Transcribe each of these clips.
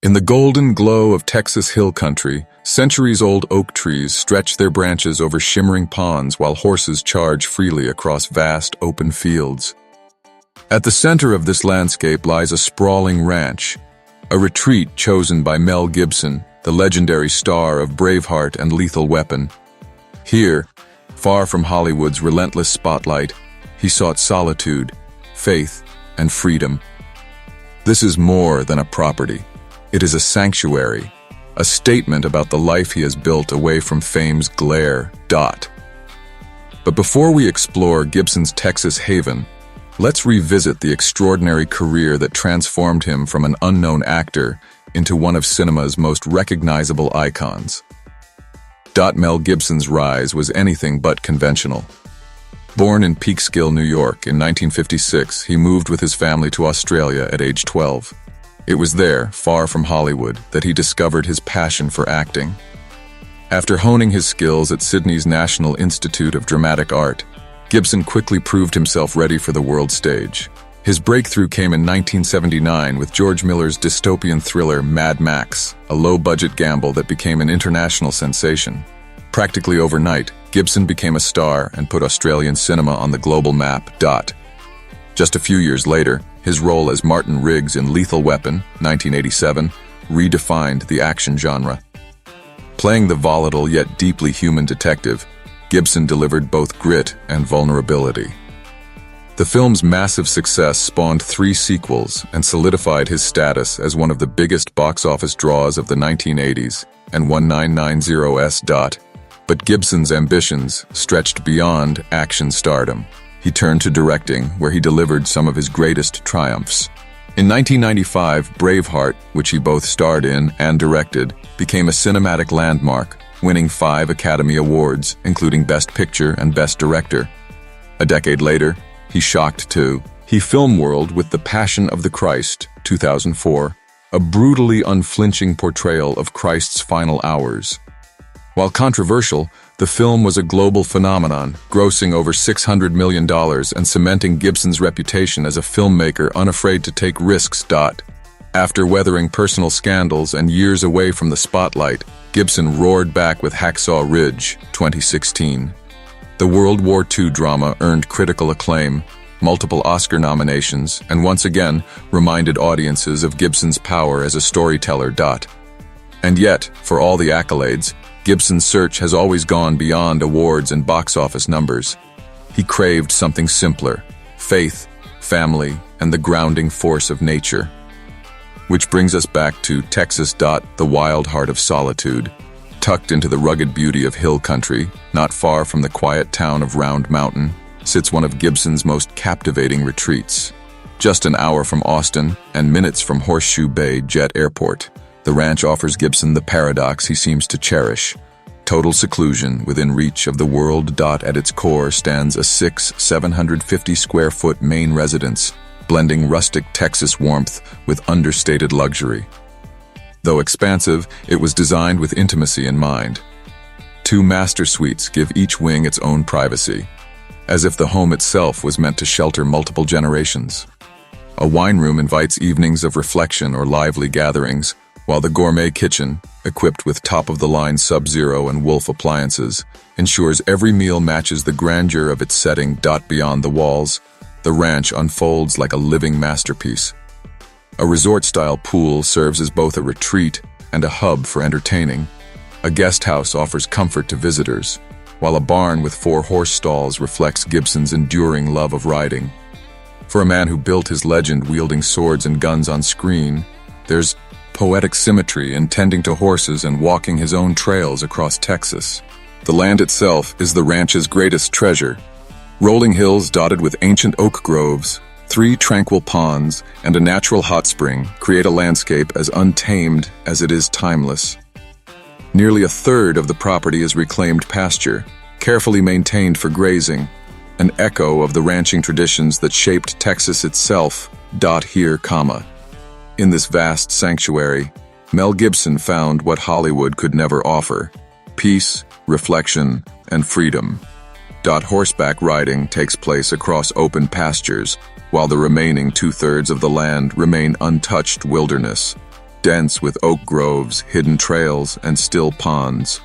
In the golden glow of Texas hill country, centuries-old oak trees stretch their branches over shimmering ponds while horses charge freely across vast open fields. At the center of this landscape lies a sprawling ranch, a retreat chosen by Mel Gibson, the legendary star of Braveheart and Lethal Weapon. Here, far from Hollywood's relentless spotlight, he sought solitude, faith, and freedom. This is more than a property. It is a sanctuary, a statement about the life he has built away from fame's glare. But before we explore Gibson's Texas haven, let's revisit the extraordinary career that transformed him from an unknown actor into one of cinema's most recognizable icons. Mel Gibson's rise was anything but conventional. Born in Peekskill, New York in 1956, he moved with his family to Australia at age 12. It was there, far from Hollywood, that he discovered his passion for acting. After honing his skills at Sydney's National Institute of Dramatic Art, Gibson quickly proved himself ready for the world stage. His breakthrough came in 1979 with George Miller's dystopian thriller Mad Max, a low-budget gamble that became an international sensation. Practically overnight, Gibson became a star and put Australian cinema on the global map. Just a few years later, his role as Martin Riggs in Lethal Weapon, 1987, redefined the action genre. Playing the volatile yet deeply human detective, Gibson delivered both grit and vulnerability. The film's massive success spawned 3 sequels and solidified his status as one of the biggest box office draws of the 1980s and 1990s. But Gibson's ambitions stretched beyond action stardom. He turned to directing, where he delivered some of his greatest triumphs. In 1995, Braveheart, which he both starred in and directed, became a cinematic landmark, winning 5 Academy Awards, including Best Picture and Best Director. A decade later, he shocked too. He film world with The Passion of the Christ, 2004, a brutally unflinching portrayal of Christ's final hours. While controversial, the film was a global phenomenon, grossing over $600 million and cementing Gibson's reputation as a filmmaker unafraid to take risks. After weathering personal scandals and years away from the spotlight, Gibson roared back with Hacksaw Ridge, 2016. The World War II drama earned critical acclaim, multiple Oscar nominations, and once again reminded audiences of Gibson's power as a storyteller. And yet, for all the accolades, Gibson's search has always gone beyond awards and box office numbers. He craved something simpler: faith, family, and the grounding force of nature. Which brings us back to Texas. The wild heart of solitude. Tucked into the rugged beauty of hill country, not far from the quiet town of Round Mountain, sits one of Gibson's most captivating retreats. Just an hour from Austin and minutes from Horseshoe Bay Jet Airport, the ranch offers Gibson the paradox he seems to cherish: total seclusion within reach of the world. At its core stands a 750-square-foot main residence, blending rustic Texas warmth with understated luxury. Though expansive, it was designed with intimacy in mind. 2 master suites give each wing its own privacy, as if the home itself was meant to shelter multiple generations. A wine room invites evenings of reflection or lively gatherings, while the gourmet kitchen, equipped with top-of-the-line Sub-Zero and Wolf appliances, ensures every meal matches the grandeur of its setting. Beyond the walls, the ranch unfolds like a living masterpiece. A resort-style pool serves as both a retreat and a hub for entertaining. A guest house offers comfort to visitors, while a barn with 4 horse stalls reflects Gibson's enduring love of riding. For a man who built his legend wielding swords and guns on screen, there's poetic symmetry in tending to horses and walking his own trails across Texas. The land itself is the ranch's greatest treasure. Rolling hills dotted with ancient oak groves, 3 tranquil ponds, and a natural hot spring create a landscape as untamed as it is timeless. Nearly a third of the property is reclaimed pasture, carefully maintained for grazing, an echo of the ranching traditions that shaped Texas itself. Here, in this vast sanctuary, Mel Gibson found what Hollywood could never offer: peace, reflection, and freedom. Horseback riding takes place across open pastures, while the remaining 2/3 of the land remain untouched wilderness. dense with oak groves, hidden trails, and still ponds.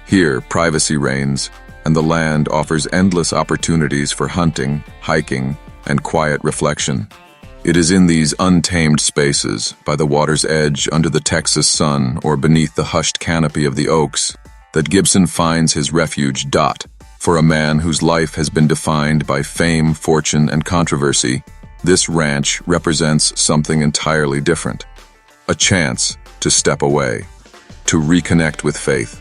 Here, privacy reigns, and the land offers endless opportunities for hunting, hiking, and quiet reflection. It is in these untamed spaces, by the water's edge, under the Texas sun, or beneath the hushed canopy of the oaks, that Gibson finds his refuge. For a man whose life has been defined by fame, fortune, and controversy, this ranch represents something entirely different. A chance to step away, to reconnect with faith,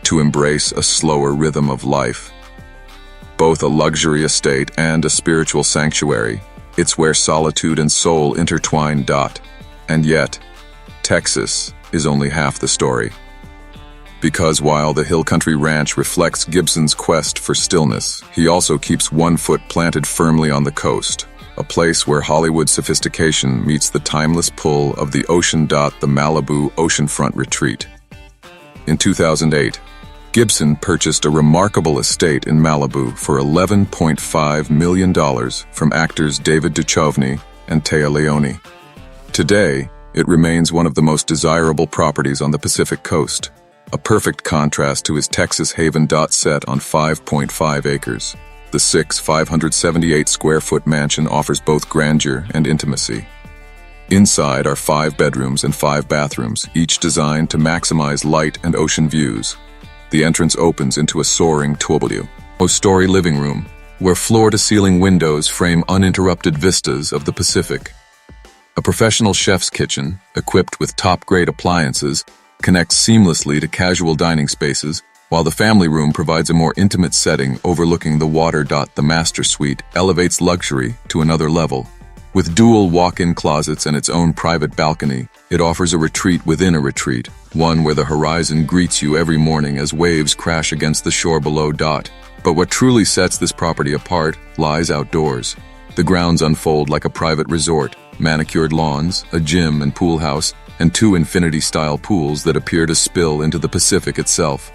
to embrace a slower rhythm of life. Both a luxury estate and a spiritual sanctuary, it's where solitude and soul intertwine. And yet, Texas is only half the story. Because while the Hill Country Ranch reflects Gibson's quest for stillness, he also keeps one foot planted firmly on the coast, a place where Hollywood sophistication meets the timeless pull of the ocean. The Malibu Oceanfront Retreat. In 2008, Gibson purchased a remarkable estate in Malibu for $11.5 million from actors David Duchovny and Téa Leoni. Today, it remains one of the most desirable properties on the Pacific coast, a perfect contrast to his Texas haven. Set on 5.5 acres, the 578-square-foot mansion offers both grandeur and intimacy. Inside are 5 bedrooms and 5 bathrooms, each designed to maximize light and ocean views. The entrance opens into a soaring 12-story living room, where floor-to-ceiling windows frame uninterrupted vistas of the Pacific. A professional chef's kitchen, equipped with top-grade appliances, connects seamlessly to casual dining spaces, while the family room provides a more intimate setting overlooking the water. The master suite elevates luxury to another level. With dual walk-in closets and its own private balcony, it offers a retreat within a retreat, one where the horizon greets you every morning as waves crash against the shore below. But what truly sets this property apart lies outdoors. The grounds unfold like a private resort, manicured lawns, a gym and pool house, and 2 infinity-style pools that appear to spill into the Pacific itself.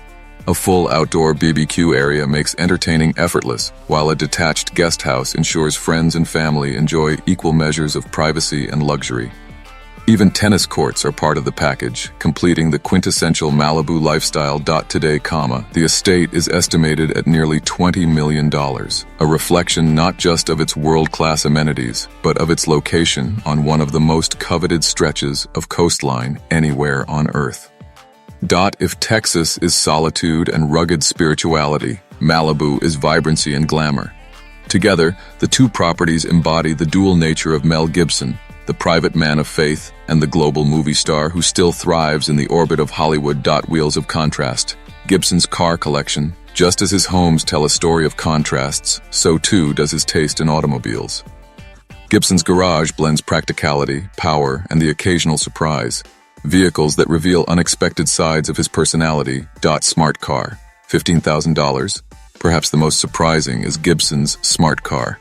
A full outdoor BBQ area makes entertaining effortless, while a detached guest house ensures friends and family enjoy equal measures of privacy and luxury. Even tennis courts are part of the package, completing the quintessential Malibu lifestyle. Today, the estate is estimated at nearly $20 million, a reflection not just of its world-class amenities, but of its location on one of the most coveted stretches of coastline anywhere on Earth. If Texas is solitude and rugged spirituality, Malibu is vibrancy and glamour. Together, the 2 properties embody the dual nature of Mel Gibson, the private man of faith, and the global movie star who still thrives in the orbit of Hollywood. Wheels of contrast. Gibson's car collection, just as his homes tell a story of contrasts, so too does his taste in automobiles. Gibson's garage blends practicality, power, and the occasional surprise. Vehicles that reveal unexpected sides of his personality. Smart car, $15,000. Perhaps the most surprising is Gibson's smart car.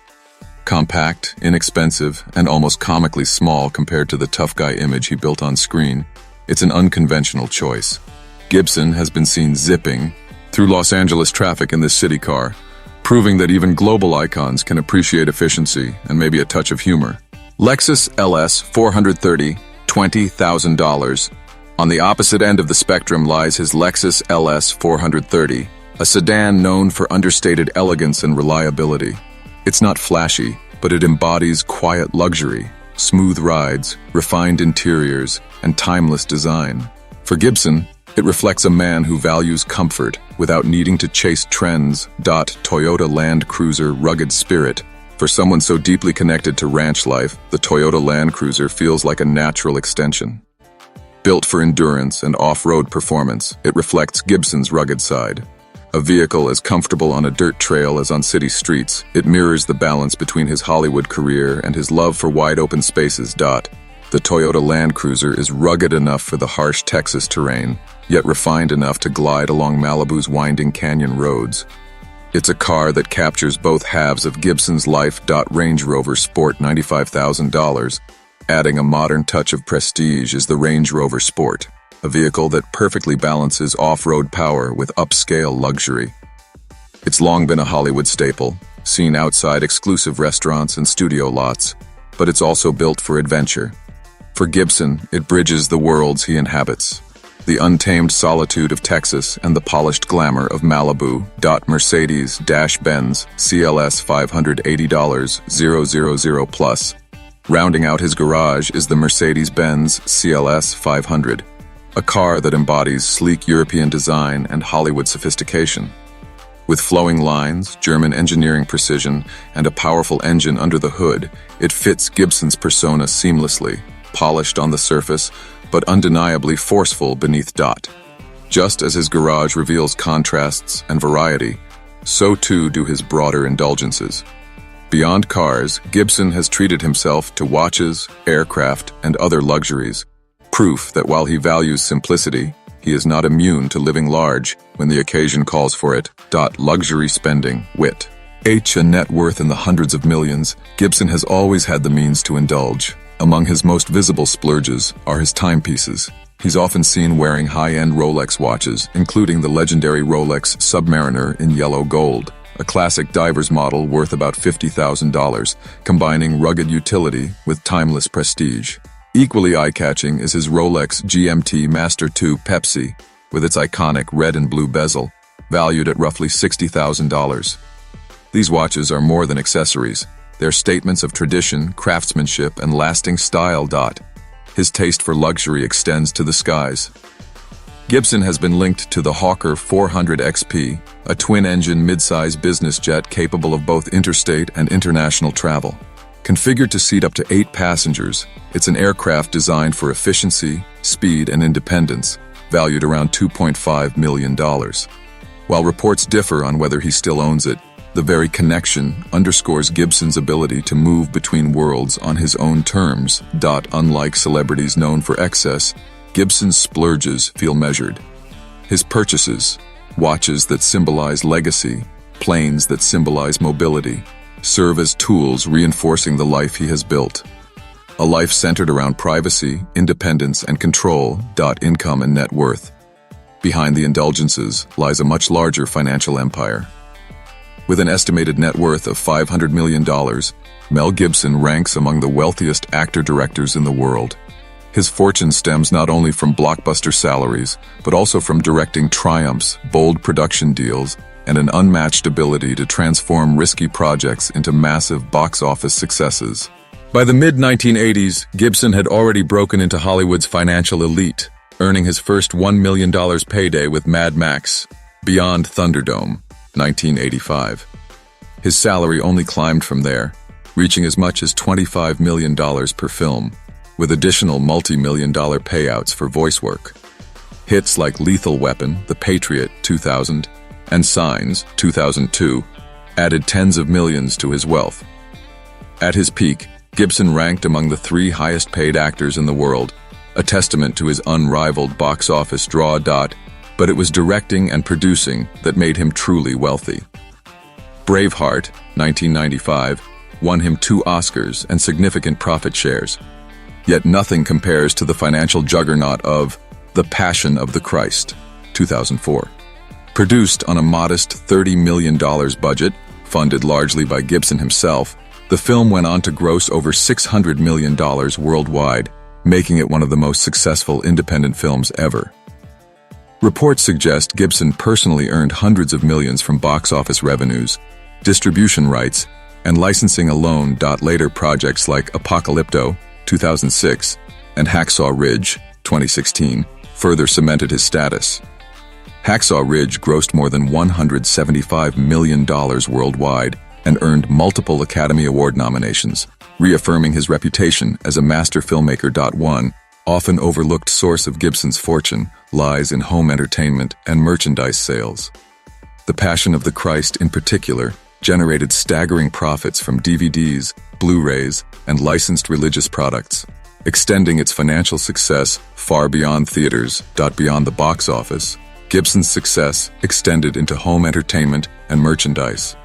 Compact, inexpensive, and almost comically small compared to the tough guy image he built on screen, it's an unconventional choice. Gibson has been seen zipping through Los Angeles traffic in this city car, proving that even global icons can appreciate efficiency and maybe a touch of humor. Lexus LS 430, $20,000. On the opposite end of the spectrum lies his Lexus LS 430, a sedan known for understated elegance and reliability. It's not flashy, but it embodies quiet luxury, smooth rides, refined interiors, and timeless design. For Gibson, it reflects a man who values comfort without needing to chase trends. Toyota Land Cruiser rugged spirit. For someone so deeply connected to ranch life, the Toyota Land Cruiser feels like a natural extension. Built for endurance and off-road performance, it reflects Gibson's rugged side. A vehicle as comfortable on a dirt trail as on city streets, it mirrors the balance between his Hollywood career and his love for wide-open spaces. The Toyota Land Cruiser is rugged enough for the harsh Texas terrain, yet refined enough to glide along Malibu's winding canyon roads. It's a car that captures both halves of Gibson's life. Range Rover Sport, $95,000. Adding a modern touch of prestige is the Range Rover Sport, a vehicle that perfectly balances off-road power with upscale luxury. It's long been a Hollywood staple, seen outside exclusive restaurants and studio lots, but it's also built for adventure. For Gibson, it bridges the worlds he inhabits. The untamed solitude of Texas and the polished glamour of Malibu. Mercedes-Benz CLS $580,000 plus. Rounding out his garage is the Mercedes-Benz CLS 500, a car that embodies sleek European design and Hollywood sophistication. With flowing lines, German engineering precision, and a powerful engine under the hood, it fits Gibson's persona seamlessly, polished on the surface, but undeniably forceful beneath. Just as his garage reveals contrasts and variety, so too do his broader indulgences. Beyond cars, Gibson has treated himself to watches, aircraft, and other luxuries, proof that while he values simplicity, he is not immune to living large when the occasion calls for it. Luxury spending, wit. A net worth in the hundreds of millions, Gibson has always had the means to indulge. Among his most visible splurges are his timepieces. He's often seen wearing high-end Rolex watches, including the legendary Rolex Submariner in yellow gold, a classic diver's model worth about $50,000, combining rugged utility with timeless prestige. Equally eye-catching is his Rolex GMT Master 2 Pepsi, with its iconic red and blue bezel, valued at roughly $60,000. These watches are more than accessories. They're statements of tradition, craftsmanship, and lasting style. His taste for luxury extends to the skies. Gibson has been linked to the Hawker 400 XP, a twin-engine mid-size business jet capable of both interstate and international travel. Configured to seat up to 8 passengers, it's an aircraft designed for efficiency, speed, and independence, valued around $2.5 million. While reports differ on whether he still owns it, the very connection underscores Gibson's ability to move between worlds on his own terms. Unlike celebrities known for excess, Gibson's splurges feel measured. His purchases, watches that symbolize legacy, planes that symbolize mobility, serve as tools reinforcing the life he has built. A life centered around privacy, independence, and control. Income and net worth. Behind the indulgences lies a much larger financial empire. With an estimated net worth of $500 million, Mel Gibson ranks among the wealthiest actor-directors in the world. His fortune stems not only from blockbuster salaries, but also from directing triumphs, bold production deals, and an unmatched ability to transform risky projects into massive box office successes. By the mid-1980s, Gibson had already broken into Hollywood's financial elite, earning his first $1 million payday with Mad Max, Beyond Thunderdome, 1985. His salary only climbed from there, reaching as much as $25 million per film, with additional multi-million-dollar payouts for voice work. Hits like Lethal Weapon, The Patriot, 2000, and Signs, 2002, added tens of millions to his wealth. At his peak, Gibson ranked among the 3 highest-paid actors in the world, a testament to his unrivaled box office draw. But it was directing and producing that made him truly wealthy. Braveheart, 1995, won him 2 Oscars and significant profit shares. Yet nothing compares to the financial juggernaut of The Passion of the Christ, 2004. Produced on a modest $30 million budget, funded largely by Gibson himself, the film went on to gross over $600 million worldwide, making it one of the most successful independent films ever. Reports suggest Gibson personally earned hundreds of millions from box office revenues, distribution rights, and licensing alone. Later projects like Apocalypto, 2006, and Hacksaw Ridge, 2016, further cemented his status. Hacksaw Ridge grossed more than $175 million worldwide and earned multiple Academy Award nominations, reaffirming his reputation as a master filmmaker. One often overlooked source of Gibson's fortune lies in home entertainment and merchandise sales. The Passion of the Christ, in particular, generated staggering profits from DVDs, Blu-rays, and licensed religious products, extending its financial success far beyond theaters. Beyond the box office, Gibson's success extended into home entertainment and merchandise.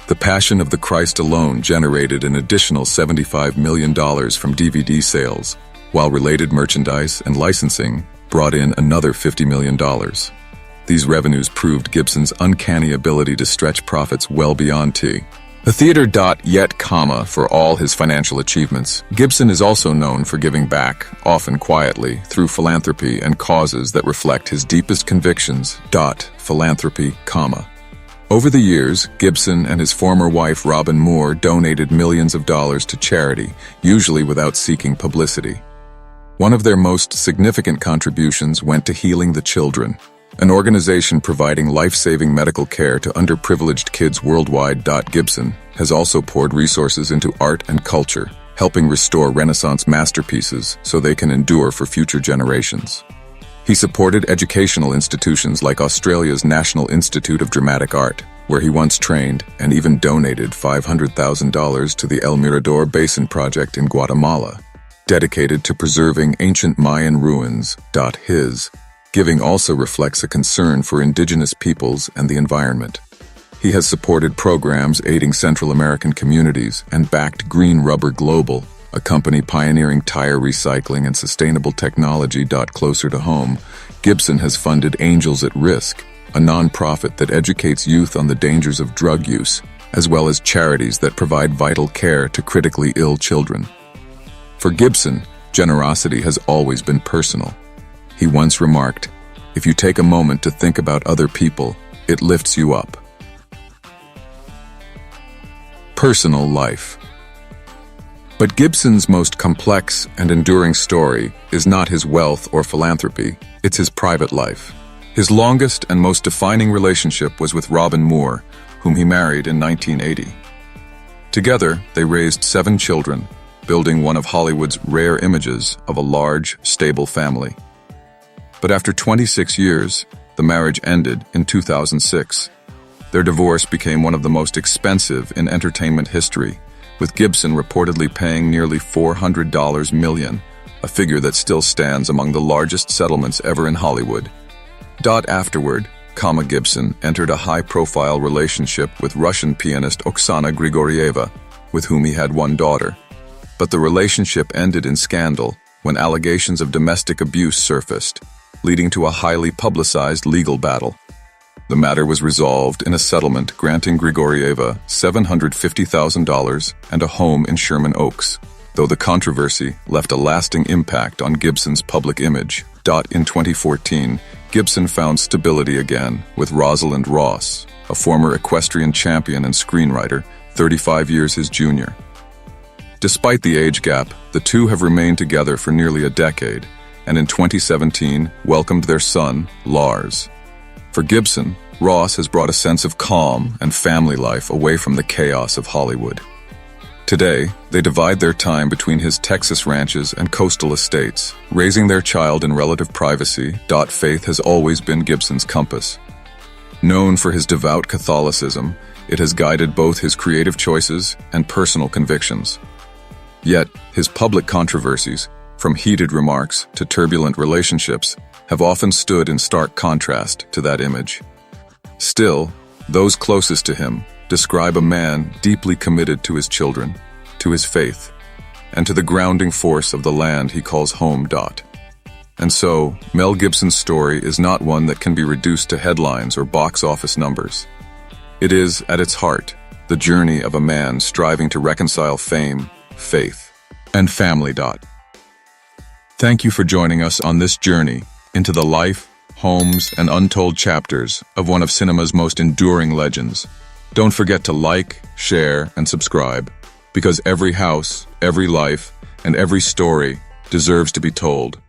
The Passion of the Christ alone generated an additional $75 million from DVD sales, while related merchandise and licensing brought in another $50 million. These revenues proved Gibson's uncanny ability to stretch profits well beyond A theater. Yet, for all his financial achievements, Gibson is also known for giving back, often quietly, through philanthropy and causes that reflect his deepest convictions. Philanthropy, Over the years, Gibson and his former wife Robin Moore donated millions of dollars to charity, usually without seeking publicity. One of their most significant contributions went to Healing the Children, an organization providing life-saving medical care to underprivileged kids worldwide. Gibson has also poured resources into art and culture, helping restore Renaissance masterpieces so they can endure for future generations. He supported educational institutions like Australia's National Institute of Dramatic Art, where he once trained, and even donated $500,000 to the El Mirador Basin Project in Guatemala, dedicated to preserving ancient Mayan ruins. His giving also reflects a concern for indigenous peoples and the environment. He has supported programs aiding Central American communities and backed Green Rubber Global, a company pioneering tire recycling and sustainable technology. Closer to home, Gibson has funded Angels at Risk, a nonprofit that educates youth on the dangers of drug use, as well as charities that provide vital care to critically ill children. For Gibson, generosity has always been personal. He once remarked, "If you take a moment to think about other people, it lifts you up." Personal life. But Gibson's most complex and enduring story is not his wealth or philanthropy, it's his private life. His longest and most defining relationship was with Robin Moore, whom he married in 1980. Together, they raised 7 children, building one of Hollywood's rare images of a large, stable family. But after 26 years, the marriage ended in 2006. Their divorce became one of the most expensive in entertainment history, with Gibson reportedly paying nearly $400 million, a figure that still stands among the largest settlements ever in Hollywood. Afterward, Gibson entered a high-profile relationship with Russian pianist Oksana Grigorieva, with whom he had one daughter. But the relationship ended in scandal when allegations of domestic abuse surfaced, leading to a highly publicized legal battle. The matter was resolved in a settlement granting Grigorieva $750,000 and a home in Sherman Oaks, though the controversy left a lasting impact on Gibson's public image. In 2014, Gibson found stability again with Rosalind Ross, a former equestrian champion and screenwriter, 35 years his junior. Despite the age gap, the two have remained together for nearly a decade, and in 2017 welcomed their son, Lars. For Gibson, Ross has brought a sense of calm and family life away from the chaos of Hollywood. Today, they divide their time between his Texas ranches and coastal estates, raising their child in relative privacy. Faith has always been Gibson's compass. Known for his devout Catholicism, it has guided both his creative choices and personal convictions. Yet, his public controversies, from heated remarks to turbulent relationships, have often stood in stark contrast to that image. Still, those closest to him describe a man deeply committed to his children, to his faith, and to the grounding force of the land he calls home. And so, Mel Gibson's story is not one that can be reduced to headlines or box office numbers. It is, at its heart, the journey of a man striving to reconcile fame, faith, and family. Thank you for joining us on this journey into the life, homes, and untold chapters of one of cinema's most enduring legends. Don't forget to like, share, and subscribe, because every house, every life, and every story deserves to be told.